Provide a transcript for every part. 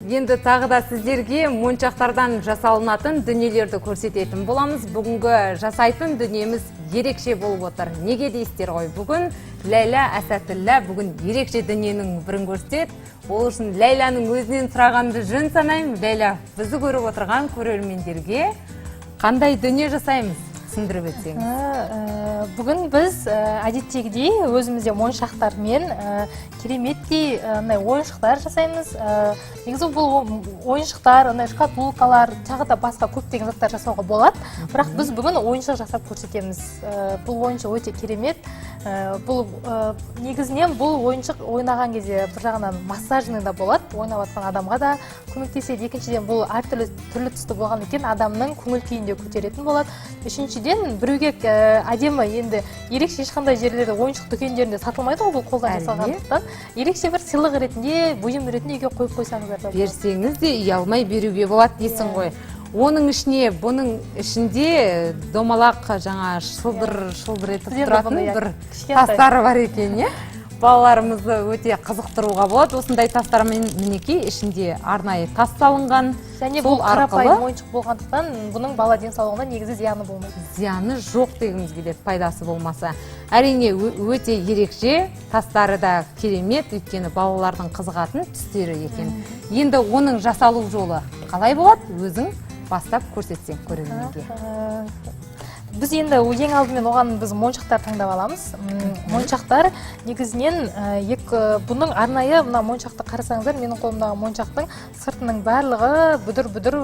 Енді тағы да сіздерге моншақтардан жасалынатын дүниелерді көрсететін боламыз. Бүгінгі жасайтын дүниеміз ерекше болып отыр. Неге дейсіздер ғой? Бүгін Ләйла Асатілла бүгін ерекше дүниенің бірін көрсетеді. Ол үшін Ләйланың өзінен сұрағанды жөн санаймын. Ләйла, бізді көріп отырған көрермендерге қандай дүние жасаймыз? Түсіндіріп өтсеңіз. Бүгін біз әдеттегідей өзімізде моншақтармен кереметтей ойыншықтар жасаймыз. Негізі бұл ойыншықтар, шкатулкалар, тағы да басқа көптеген заттар жасауға болады. Бірақ біз бүгін ойыншық жасап көрсетеміз. Бұл ойыншық өте керемет. Бұл негізінен бұл ойыншық ойнаған кезде бір жағынан массажный да болады. Ойнап жатқан адамға да көмектеседі. Екіншіден бұл әртүрлі түсті болған екен адамның көңіл күйін де көтеретін болады. Үшіншіден біреуге әдемі енді ерекше ешқандай жерлерде ойыншық дүкендерінде сатылмайды ғой, бұл қолдан жасалғандықтан. Ерекше бір сыйлық ретінде, бұйым ретінде үйге қойып қойсаңыздар да. Берсеңіз де ұялмай беруге болады дейсің ғой. Оның ішіне, бұның ішінде домалақ жаңа шылдыр етіп тұратын бір тастары бар екен, не? Балаларымызды өте қызықтыруға болады. Осындай тастармен мінекей ішінде арнайы тас салынған. Және бұл қарапайым ойыншық болғандықтан бұның бала денсаулығына негізі зияны болмайды. Зияны жоқ дегіміз келеді, пайдасы болмаса. Әрине өте ерекше, тастары да керемет, өйткені балалардың қызығатын түстері екен. Енді оның жасалу жолы қалай болады? Өзің бастап көрсетсең көрерменге. Біз енді ең алдымен оған біз моншақтар таңдап аламыз. Моншақтар негізінен бұның арнайы мына моншақты қарасаңыздар, менің қолымдағы моншақтың сыртының барлығы бүдір-бүдір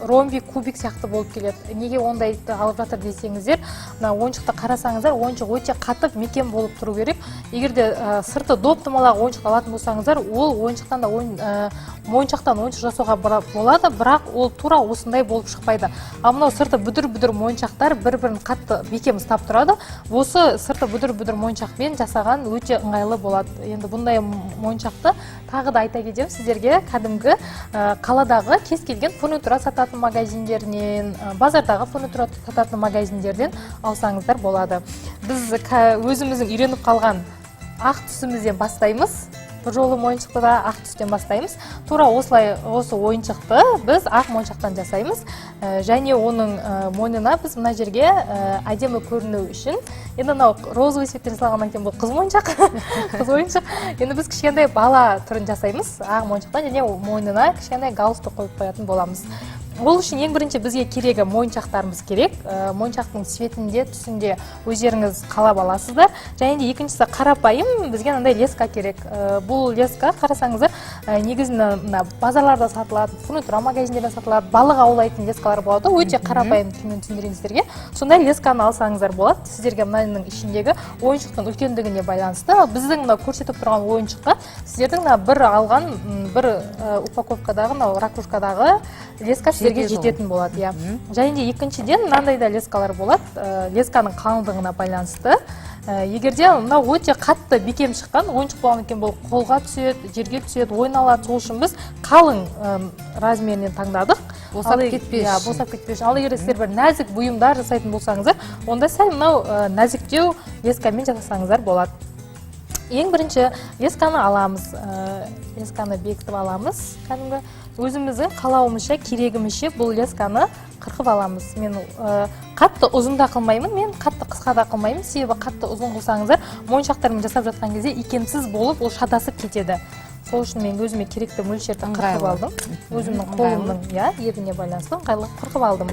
ромбик, кубик сияқты болып келеді. Неге ондай алып жатыр десеңіздер, мына ойыншықты қарасаңыздар, ойыншық өте қатып мекен болып тұру керек. Егер де сырты доп-домалақ ойыншық алатын болсаңыздар, ол ойыншықтан да моншақтан ойыншық жасауға болады, бірақ ол тура осындай болып шықпайды. Ал мынау сырты бүдір-бүдір моншақтар бір-бірін қатты бекем ұстап тұрады. Осы сырты бүдір-бүдір моншақпен жасаған өте ыңғайлы болады. Енді бұндай моншақты тағы да айта кетемін сіздерге, кәдімгі қаладағы кез келген фурнитура сататын магазиндерінен, базардағы фурнитура сататын магазиндерден алсаңыздар болады. Біз өзіміздің үйреніп қалған ақ түсімізден бастаймыз. Бір жолы ойыншықты да ақ түстен бастаймыз. Тура осы ойыншықты біз ақ моншақтан жасаймыз. Және оның мойнына біз мына жерге әдемі көріну үшін, енді мынау розовый цветтен жасалғаннан кейін бұл қыз моншақ. Қыз ойыншық. Енді біз кішкентай бала түрін жасаймыз ақ моншақтан, және мойнына кішкентай галстук қойып қоятын боламыз. Ол үшін ең бірінші бізге керегі моншақтарымыз керек. Моншақтың цветінде, түсінде өздеріңіз қалап аласыздар. Және де екіншісі қарапайым бізге мынандай леска керек. Бұл леска қарасаңыздар, негізінен базарларда сатылады, фурнитура магазиндерде сатылады, балық аулайтын лескалар болады. Өте қарапайым тілмен түсіндірейін сіздерге. Сондай лесканы алсаңыздар болады. Сіздерге мынаның ішіндегі ойыншықтың үлкендігіне байланысты. Біздің көрсетіп тұрған ойыншыққа сіздердің бір алған бір упаковкадағы, ракушкадағы леска сіздерге жететін болады. Және де екіншіден мынандай да лескалар болады. Лесканың қалыңдығына байланысты. Егерде мынау өте қатты бекем шыққан ойыншық болған екен, бұл қолға түседі, жерге түседі, ойналады. Сол үшін біз қалың размерінен таңдадық. Босап кетпеш. Босап кетпеш. Ал егер сіздер бір нәзік бұйымдар жасайтын болсаңыздар, онда сәл мынау нәзіктеу лескамен жасасаңыздар болады. Ең бірінші лесканы аламыз. Лесканы бекітіп аламыз. Кәдімгі өзіміздің қалауымызша, керегімізше бұл лесканы қырқып аламыз. Мен қатты ұзын да қылмаймын, мен қатты қысқа да қылмаймын. Себебі қатты ұзын қылсаңыздар, моншақтармен жасап жатқан кезде икемсіз болып, ол шатасып кетеді. Сол үшін мен өзіме керекті мөлшерді қырқып алдым. Өзімнің қолымның ебіне байланысты ыңғайлы қырқып алдым.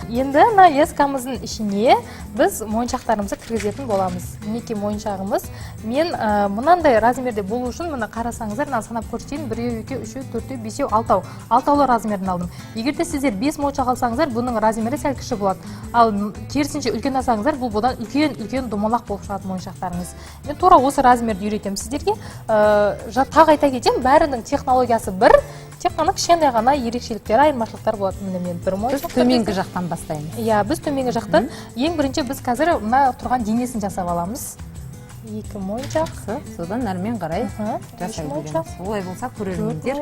Енді мына лескамыздың ішіне біз моншақтарымызды кіргізетін боламыз. Мінекей моншағымыз. Мен мынандай размерде болу үшін мына қарасаңыздар, мына санап көрсетейін, 1, 2, 3, 4, 5, 6. Алтаулы размерін алдым. Егер де сіздер 5 моншақ алсаңыздар, бұның размері сәл кіші болады. Ал керісінше үлкен алсаңыздар, бұл бұдан үлкен домалақ болып шығатын моншақтарыңыз. Мен тура осы размерді үйретемін сіздерге. Тағы айта кетем, бәрінің технологиясы бір. Тек қана кішкентай ғана ерекшеліктері, айырмашылықтар болады. Мен бір моншақ. Біз төменгі жақтан бастаймыз. Біз төменгі жақтан. Ең бірінші біз қазір мына тұрған денесін жасап аламыз. 2 моншақ. Содан әрмен қарай жасай береміз. Олай болса көрермендер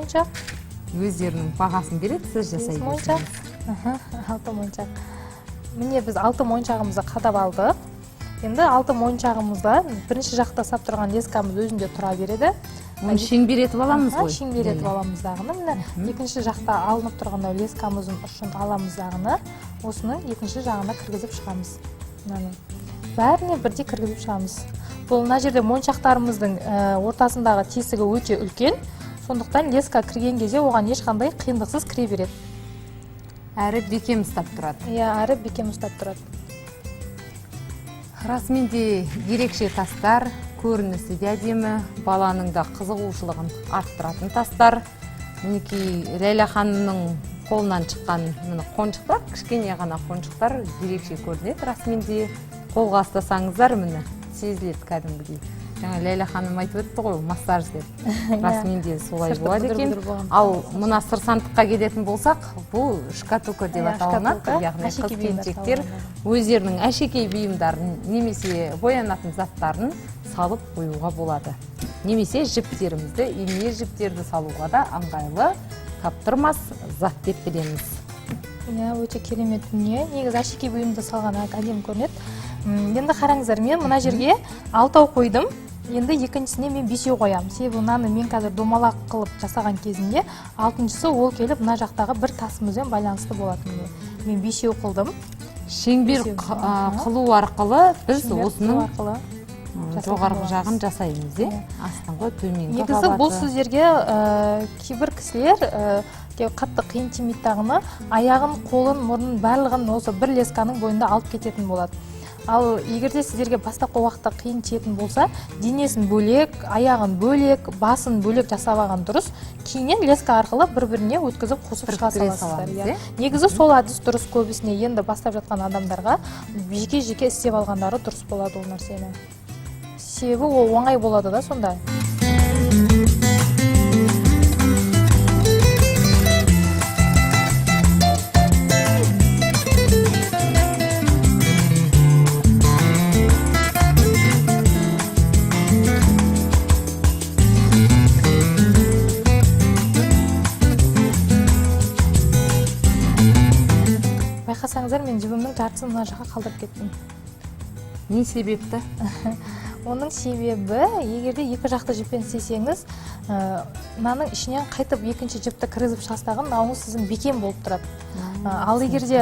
өздерінің бағасын береді, сіз жасай бересіз. 6 моншақ. Міне біз 6 моншағымызды қадап алдық. Енді 6 моншағымызда бірінші жақта сап тұрған лескамыз өзінде тұра береді. Оны шеңбер етіп аламыз ғой. Шеңбер етіп аламыз дағыны. Міне екінші жақта алынып тұрған лескамыздың ұшын аламыз дағыны. Осының екінші жағына кіргізіп шығамыз. Бәріне бірдей кіргізіп шығамыз. Бұл мына жерде моншақтарымыздың ортасындағы тесігі өте үлкен. Сондықтан леска кірген кезде оған ешқандай қиындықсыз кіре береді. Әрі бекем ұстап тұрады. Әрі бекем ұстап тұрады. Расымен де ерекше тастар, көрінісі де әдемі, баланың да қызығушылығын арттыратын тастар. Мінекей Ләйлә ханымның қолынан шыққан қоншықтар, кішкене ғана қоншықтар ерекше көрінеді. Расымен де қолға ұстасаңыздар, міне сезіледі кәдімгідей. Жаңа Ләйлә ханым айтып өтті ғой, массаж деп. Расымен де солай болады екен. Ал мына сыр сандыққа келетін болсақ, бұл шкатулка деп аталынады. Яғни қыз-келіншектер өздерінің әшекей бұйымдарын немесе боянатын заттарын салып қоюға болады. Немесе жіптерімізді, ине жіптерді салуға да ыңғайлы, таптырмас зат деп білеміз. Өте керемет дүние. Негізі әшекей бұйымды салған әдемі көрінеді. Енді қараңыздар, мен мына жерге 6 қойдым. Енді екіншісіне мен 5 қоям. Себебі мынаны мен қазір домалақ қылып жасаған кезінде, 6-шысы ол келіп мына жақтағы бір тасымызбен байланысты болатын. Мен 5 қылдым. Шеңбер қылу арқылы біз осының жоғарғы жағын жасаймыз, астыңғы төменгі қабаты. Негізі бұл сіздерге кейбір кісілер қатты қиын тимейді, аяғын, қолын, мұрнын барлығын осы бір лесканың бойында алып кететін болады. Ал егерде сіздерге бастапқы уақытта қиын тиетін болса, денесін бөлек, аяғын бөлек, басын бөлек жасап алған дұрыс. Кейіннен леска арқылы бір-біріне өткізіп қосып шыға саласыздар. Негізі сол әдіс дұрыс, көбісіне енді бастап жатқан адамдарға жеке-жеке істеп алғандары дұрыс болады ол нәрсені. Себебі ол оңай болады да сонда. Байқасаңыздар, мен жібімнің жартысын мына жаққа қалдырып кеттім. Не себепті? Оның себебі, егерде екі жақты жіппен істесеңіз, мынаның ішінен қайтып екінші жіпті кіргізіп шығастаған, мынауыңыз сіздің бекем болып тұрады. Ал егерде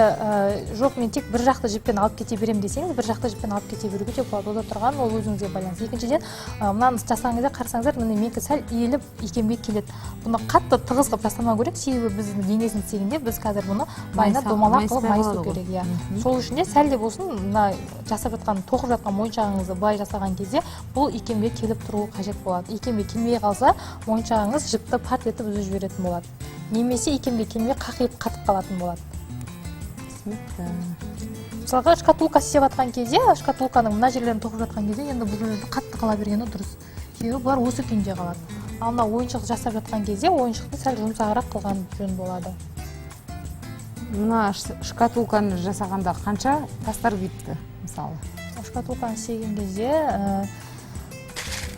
жоқ, мен тек бір жақты жіппен алып кете берем десеңіз, бір жақты жіппен алып кете беруге де болады. Ода тұрған ол өзіңізге байланысты. Екіншіден, мынаны жасаңызда қарасаңыздар, міне менікі сәл иіліп икемге келеді. Бұны қатты тығыз қылып жасамау керек, себебі біздің денесін істегенде біз қазір бұны майына домалақ қылып майысу керек. Сол үшін де сәл де болсын, мына жасап жатқан, тоқып жатқан моншағыңызды былай жасаған кезде бұл икемге келіп тұруы қажет болады. Икемге келмей қалса, моншағыңыз жіпті парт етіп үзіп жіберетін болады. Немесе икемге келмей қақиып қатып қалатын болады. Мысалға шкатулка істеп жатқан кезде, шкатулканың мына жерлерін тоқып жатқан кезде, енді бұл жерлерді қатты қала бергені дұрыс. Себебі бұлар осы күйінде қалады. Ал мына ойыншық жасап жатқан кезде, ойыншықты сәл жұмсағырақ қылған жөн болады. Мына шкатулканы жасағанда қанша тастар кетті, мысалы? Шкатулканы істеген кезде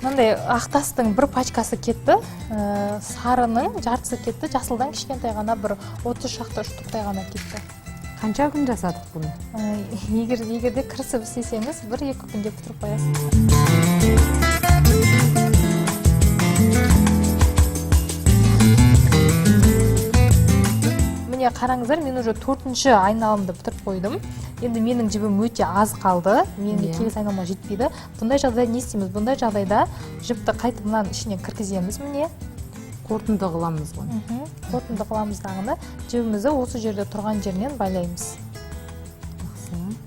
мынандай ақ тастың бір пачкасы кетті, сарының жартысы кетті, жасылдан кішкентай ғана бір 30 шақты штуктай ғана кетті. Қанша күн жасадық бұны? Егерде кірісіп істесеңіз, 1-2 күнде бітіріп қоясыз. Міне қараңыздар, мен уже 4-ші айналымды бітіріп қойдым. Енді менің жібім өте аз қалды, менің келесі айналыма жетпейді. Бұндай жағдайда не істейміз? Бұндай жағдайда жіпті қайтып мынаның ішінен кіргіземіз, міне. Қорытынды қыламыз ғой. Қорытынды қыламыздағыны жібімізді осы жерде тұрған жерінен байлаймыз.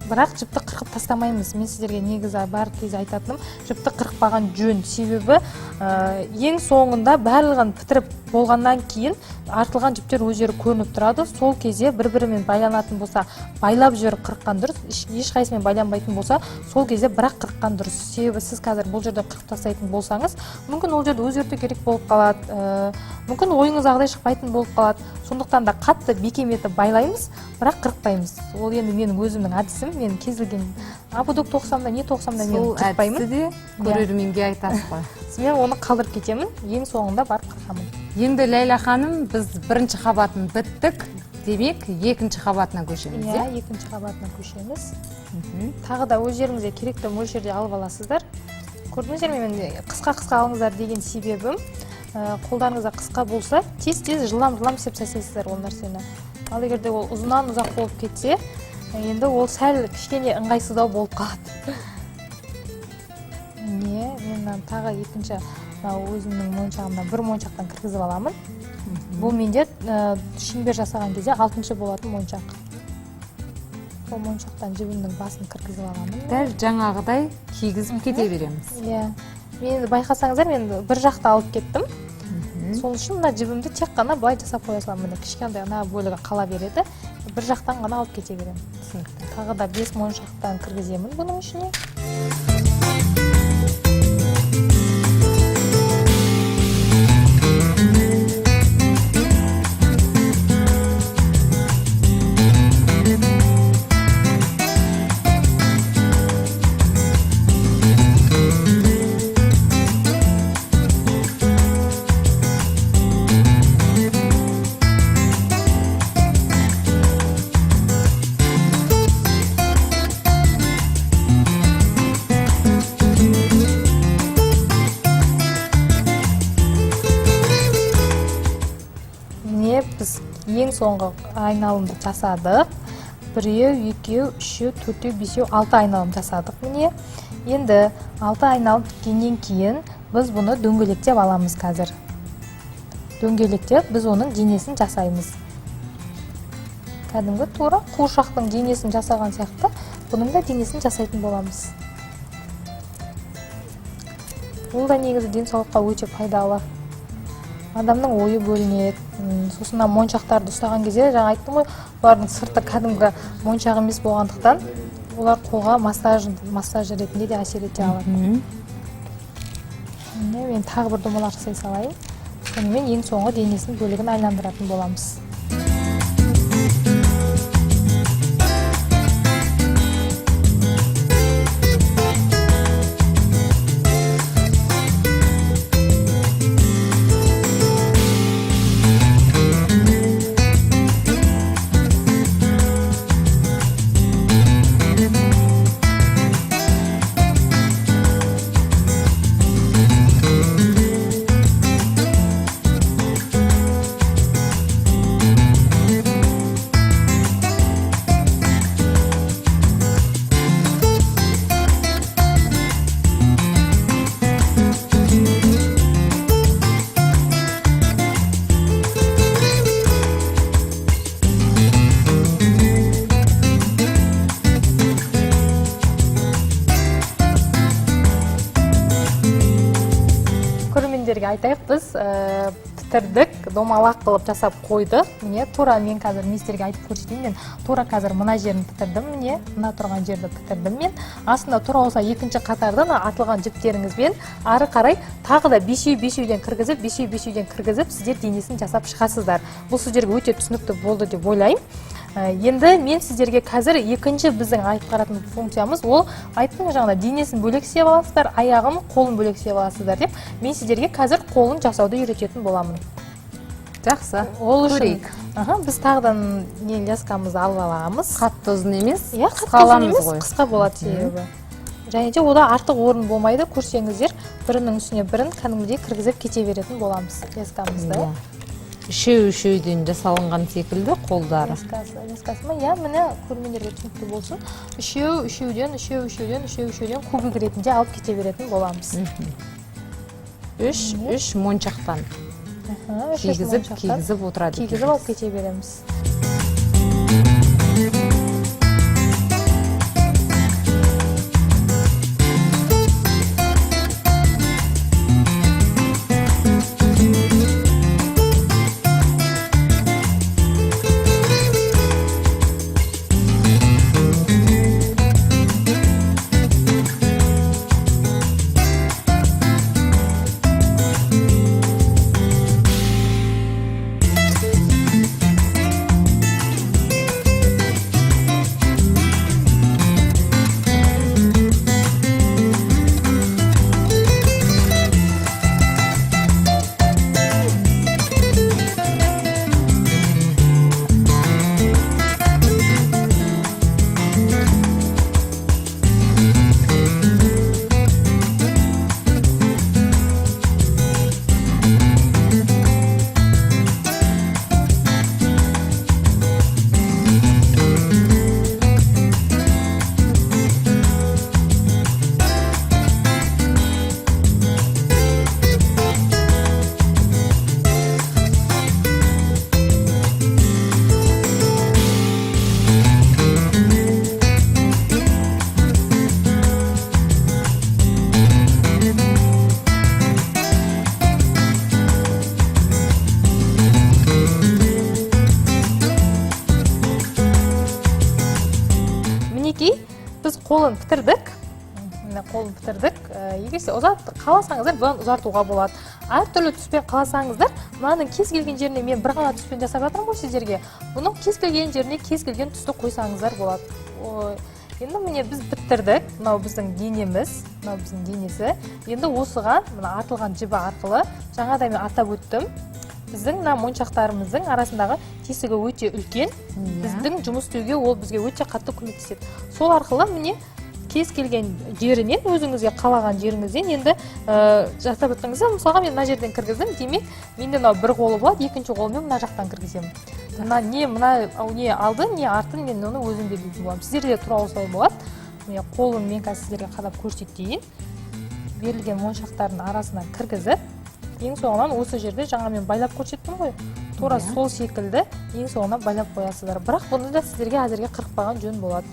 Бірақ жіпті қырқып тастамаймыз. Мен сіздерге негізі бар кезде айтатыным, жіпті қырқпаған жөн. Себебі ең соңында барлығын бітіріп болғаннан кейін артылған жіптер өздері көрініп тұрады. Сол кезде бір-бірімен байланатын болса, байлап жіберіп қырыққан дұрыс. Ешқайсымен байланбайтын болса, сол кезде бірақ қырыққан дұрыс. Себебі сіз қазір бұл жерде қырқып тастайтын болсаңыз, мүмкін ол жерде өзгерту керек болып қалады. Мүмкін ойыңыздағыдай шықпайтын болып қалады. Сондықтан да қатты бекем етіп байлаймыз, бірақ қырықпаймыз. Ол енді менің өзімнің әдісім. Мен кезілген абудок тоқсам да, не тоқсам да мен қырықпаймын. Сол әдісі де көрерменге айтасыз ғой. Мен оны қалдырып кетемін, ең соңында барып қырқамын. Енді Ләйлә ханым, біз бірінші қабатын біттік, демек екінші қабатына көшеміз. Екінші қабатына көшеміз. Тағы да өздеріңізге керекті мөлшерде алып аласыздар. Көрдіңіздер ме, мен қысқа алыңыздар деген себебім, қолдарыңызда қысқа болса, тез жылам істеп тастайсыздар ол нәрсені. Ал егерде ол ұзақ болып кетсе, енді ол сәл кішкене ыңғайсыздау болып қалады. Мен тағы екінші өзімнің моншағымнан бір моншақтан кіргізіп аламын. Бұл менде шеңбер жасаған кезде 6-шы болатын моншақ. Бұл моншақтан жібімнің басын кіргізіп аламын. Дәл жаңағыдай кигізіп кете береміз. Мен байқасаңыздар, мен бір жақта алып кеттім. Сол үшін мына жібімді тек қана былай жасап қоя саламын. Кішкентай ана бөлігі қала береді. Бір жақтан ғана алып кете беремін. Тағы да 5 моншақтан кіргіземін бұның ішіне. Біз ең соңғы айналымды жасадық. 1, 2, 3, 4, 5, 6 айналым жасадық. Міне, енді 6 айналым біткеннен кейін біз бұны дөңгелектеп аламыз қазір. Дөңгелектеп біз оның денесін жасаймыз. Кәдімгі тура қуыршақтың денесін жасаған сияқты, бұның да денесін жасайтын боламыз. Бұл да негізі денсаулыққа өте пайдалы. Адамның ойы бөлінеді. Сосын моншақтарды ұстаған кезде, жаңа айттым ғой, олардың сырты кәдімгі моншақ емес болғандықтан, олар қолға массаж ретінде де әсер ете алады. Мен тағы бір домалақ жасай салайын. Сонымен ең соңғы денесінің бөлігін айландыратын боламыз. Айтайық, біз бітірдік, домалақ қылып жасап қойдық. Міне, тура мен қазір мистерге айтып көрсетейін. Мен тура қазір мына жерін бітірдім. Міне, мына тұрған жерді бітірдім мен. Астында тура болса екінші қатардан атылған жіптеріңізбен ары қарай тағы да бесеуден кіргізіп, сіздер денесін жасап шығасыздар. Бұл сіздерге өте түсінікті болды деп ойлаймын. Енді мен сіздерге қазір екінші біздің айтқаратын функциямыз, ол айттым жаңағыда денесін бөлек істеп аласыздар, аяғын, қолын бөлек істеп аласыздар деп, мен сіздерге қазір қолын жасауды үйрететін боламын. Жақсы. Ол үшін біз тағыдан ляскамызды алып аламыз. Қатты ұзын емес, қысқа аламыз ғой. Қысқа болады себебі. Және де ода артық орын болмайды, көрсеңіздер, бірінің үстіне бірін кәдімгідей кіргізіп кете беретін боламыз ляскамызды. Үшеуден жасалынған секілді қолдары. Ляскасы ма? Міне көрермендерге түсінікті болсын. Үшеуден кубик ретінде алып кете беретін боламыз. 3 моншақтан кигізіп отырады. Кигізіп алып кете береміз. қолын бітірдік. Міне қолын бітірдік. Егер ұзат қаласаңыздар, бұдан ұзартуға болады. Әртүрлі түспен қаласаңыздар, мынаның кез келген жеріне мен бір ғана түспен жасап жатырмын ғой сіздерге. Бұның кез келген жеріне кез келген түсті қойсаңыздар болады. Енді міне біз бітірдік. Мынау біздің денеміз, мынау біздің денесі. Енді осыған мына артылған жібі арқылы жаңадан мен атап өттім. Біздің мына моншақтарымыздың арасындағы тесігі өте үлкен. Біздің жұмыс істеуге ол бізге өте қатты көмектеседі. Сол арқылы міне кез келген жерінен, өзіңізге қалаған жеріңізден енді жасап өткіңізде, мысалға мен мына жерден кіргіздім, демек менде мынау бір қолы болады, екінші қолымен мына жақтан кіргіземін. Не алды, не артын мен оны өзім де білетін боламын. Сіздерде тура осылай болады. Қолын мен қазір сіздерге қадап көрсетейін. Берілген моншақтардың арасына кіргізіп, ең соңынан осы жерде жаңа мен байлап көрсеттім ғой. Тура сол секілді ең соңынан байлап қоясыздар. Бірақ бұны да сіздерге әзірге қырықпаған жөн болады.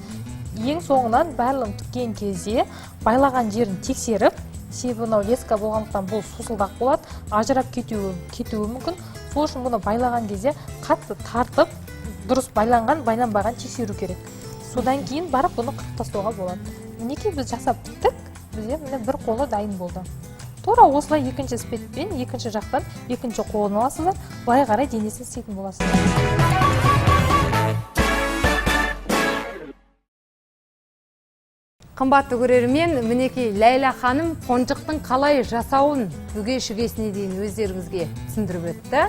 Ең соңынан барлығын тіккен кезде байлаған жерін тексеріп, себебі мынау леска болғандықтан бұл сусылдақ болады, ажырап кетуі мүмкін. Сол үшін бұны байлаған кезде қатты тартып, дұрыс байланған, байланбаған тексеру керек. Содан кейін барып бұны қырып тастауға болады. Мінекей біз жасап біттік, бізде міне бір қолы дайын болды. Тура осылай екінші іспетпен, екінші жақтан екінші қолын аласыздар, былай қарай денесін істейтін боласыздар. Қымбатты көрермен, мінекей Ләйла ханым қонжықтың қалай жасауын бүге-шүгесіне дейін өздеріңізге түсіндіріп өтті.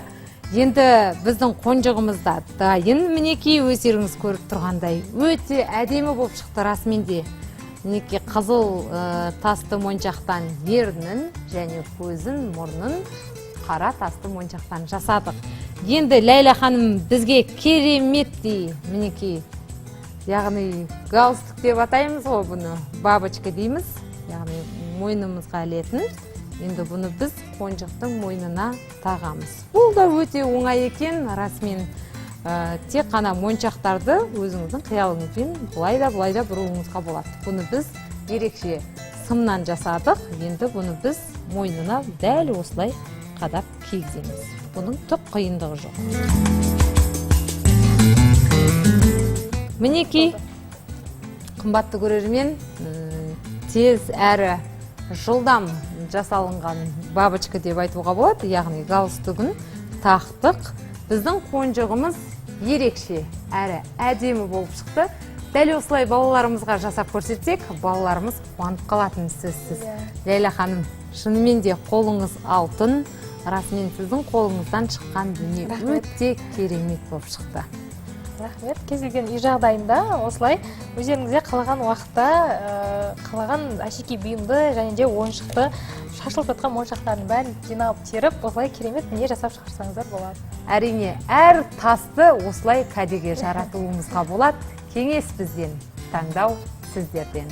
Енді біздің қонжығымызда дайын, мінекей өздеріңіз көріп тұрғандай өте әдемі болып шықты расымен де. Мінекей қызыл тасты моншақтан ернін және көзін, мұрнын қара тасты моншақтан жасадық. Енді Ләйла ханым бізге кереметтей, мінекей, яғни галстук деп атаймыз ғой бұны, бабочка дейміз, яғни мойнымызға ілетін. Енді бұны біз қонжықтың мойнына тағамыз. Бұл да өте оңай екен, расымен тек қана моншақтарды өзіңіздің қиялыңызбен бұлай да бұруыңызға болады. Бұны біз ерекше сымнан жасадық, енді бұны біз мойнына дәл осылай қадап кигіземіз. Бұның түк қиындығы жоқ. Мінекей, қымбатты көрермен, тез әрі жылдам жасалынған бабочка деп айтуға болады, яғни галстугын тақтық. Біздің қонжығымыз ерекше әрі әдемі болып шықты. Дәл осылай балаларымызға жасап көрсетсек, балаларымыз қуанып қалатын сөзсіз. Ләйла ханым, шынымен де қолыңыз алтын, расымен сіздің қолыңыздан шыққан дүние өте керемет болып шықты. Рахмет. Кез келген үй жағдайында осылай өздеріңізге қалаған уақытта қалаған әшекей бұйымды және де ойыншықты, шашылып жатқан моншақтардың бәрін жинап теріп, осылай керемет дүние жасап шығарсаңыздар болады. Әрине, әр тасты осылай кәдеге жаратуымызға болады. Кеңес бізден, таңдау сіздерден.